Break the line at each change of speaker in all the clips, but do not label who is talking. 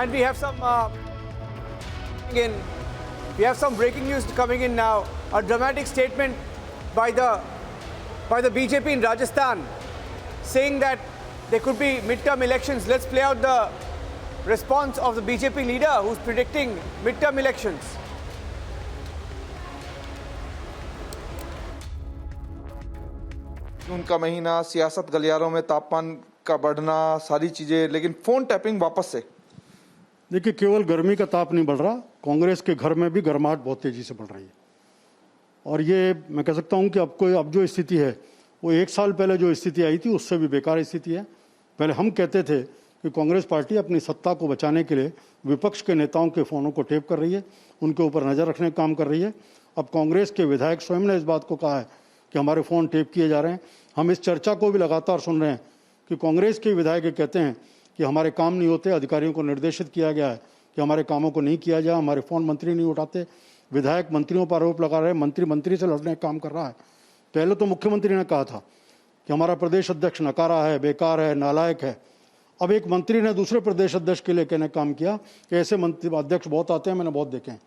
And we have some breaking news coming in now. A dramatic statement by the BJP in Rajasthan saying that there could be midterm elections. Let's play out the response of the BJP leader who's predicting midterm elections.
जून का महीना, सियासत गलियारों में तापमान का बढ़ना, सारी चीजें, लेकिन फोन टैपिंग वापस से।
देखिए, केवल गर्मी का ताप नहीं बढ़ रहा, कांग्रेस के घर में भी गर्माहट बहुत तेजी से बढ़ रही है। और ये मैं कह सकता हूं कि अब जो स्थिति है वो 1 साल पहले जो स्थिति आई थी उससे भी बेकार स्थिति है। पहले हम कहते थे कि कांग्रेस पार्टी अपनी सत्ता को बचाने के लिए विपक्ष के नेताओं के फ़ोनों को टेप कर रही है, उनके ऊपर नज़र रखने का काम कर रही है। अब कांग्रेस के विधायक स्वयं ने इस बात को कहा है कि हमारे फ़ोन टेप किए जा रहे हैं। हम इस चर्चा को भी लगातार सुन रहे हैं कि कांग्रेस के विधायक कहते हैं कि हमारे काम नहीं होते, अधिकारियों को निर्देशित किया गया है कि हमारे कामों को नहीं किया जाए, हमारे फ़ोन मंत्री नहीं उठाते। विधायक मंत्रियों पर आरोप लगा रहे हैं, मंत्री से लड़ने का काम कर रहा है। पहले तो मुख्यमंत्री ने कहा था कि हमारा प्रदेश अध्यक्ष नकारा है, बेकार है, नालायक है। अब एक मंत्री ने दूसरे प्रदेश अध्यक्ष के लिए कहने काम किया कि ऐसे मंत्री अध्यक्ष बहुत आते हैं, मैंने बहुत देखे हैं।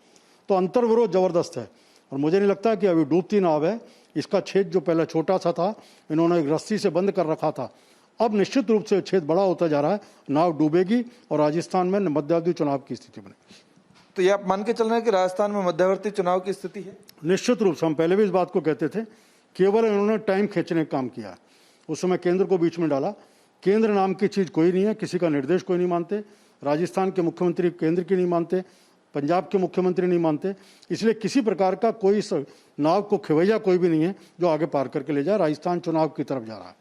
तो अंतर्विरोध ज़बरदस्त है और मुझे नहीं लगता कि अभी डूबती नाव है। इसका छेद जो पहले छोटा सा था, इन्होंने एक रस्सी से बंद कर रखा था, अब निश्चित रूप से छेद बड़ा होता जा रहा है। नाव डूबेगी और राजस्थान में मध्यावधि चुनाव की स्थिति बनेगी।
तो ये आप मान के चल रहे हैं कि राजस्थान में मध्यवर्ती चुनाव की स्थिति है?
निश्चित रूप से हम पहले भी इस बात को कहते थे, केवल इन्होंने टाइम खींचने का काम किया है। उस समय केंद्र को बीच में डाला। केंद्र नाम की चीज़ कोई नहीं है, किसी का निर्देश कोई नहीं मानते। राजस्थान के मुख्यमंत्री केंद्र की नहीं मानते, पंजाब के मुख्यमंत्री नहीं मानते। इसलिए किसी प्रकार का कोई नाव को खिवैया कोई भी नहीं है जो आगे पार करके ले जाए। राजस्थान चुनाव की तरफ जा रहा है।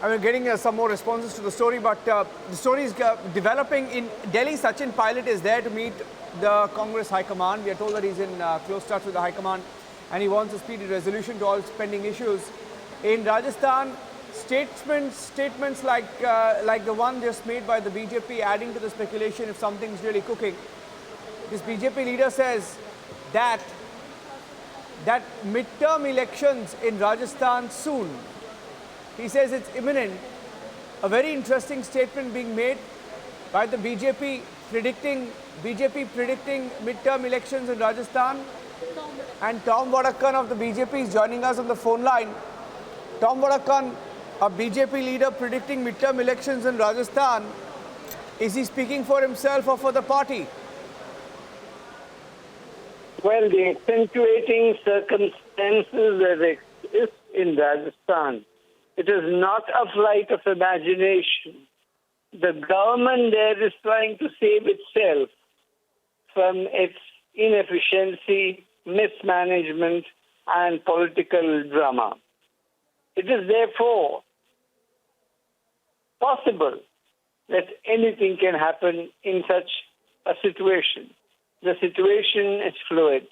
I mean, getting some more responses to the story, but the story is developing in Delhi. Sachin Pilot is there to meet the Congress High Command. We are told that he's in close touch with the High Command and he wants a speedy resolution to all pending issues. In Rajasthan, statements like the one just made by the BJP, adding to the speculation if something's really cooking. This BJP leader says that midterm elections in Rajasthan soon. He says it's imminent. A very interesting statement being made by the BJP predicting midterm elections in Rajasthan. And Tom Wadakkan of the BJP is joining us on the phone line. Tom Wadakkan, a BJP leader predicting midterm elections in Rajasthan. Is he speaking for himself or for the party?
Well, the accentuating circumstances that exist in Rajasthan, it is not a flight of imagination. The government there is trying to save itself from its inefficiency, mismanagement, and political drama. It is therefore possible that anything can happen in such a situation. The situation is fluid.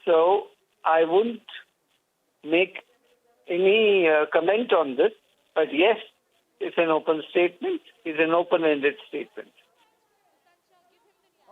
So I wouldn't make any comment on this, but yes, it's an open statement. It's an open-ended statement.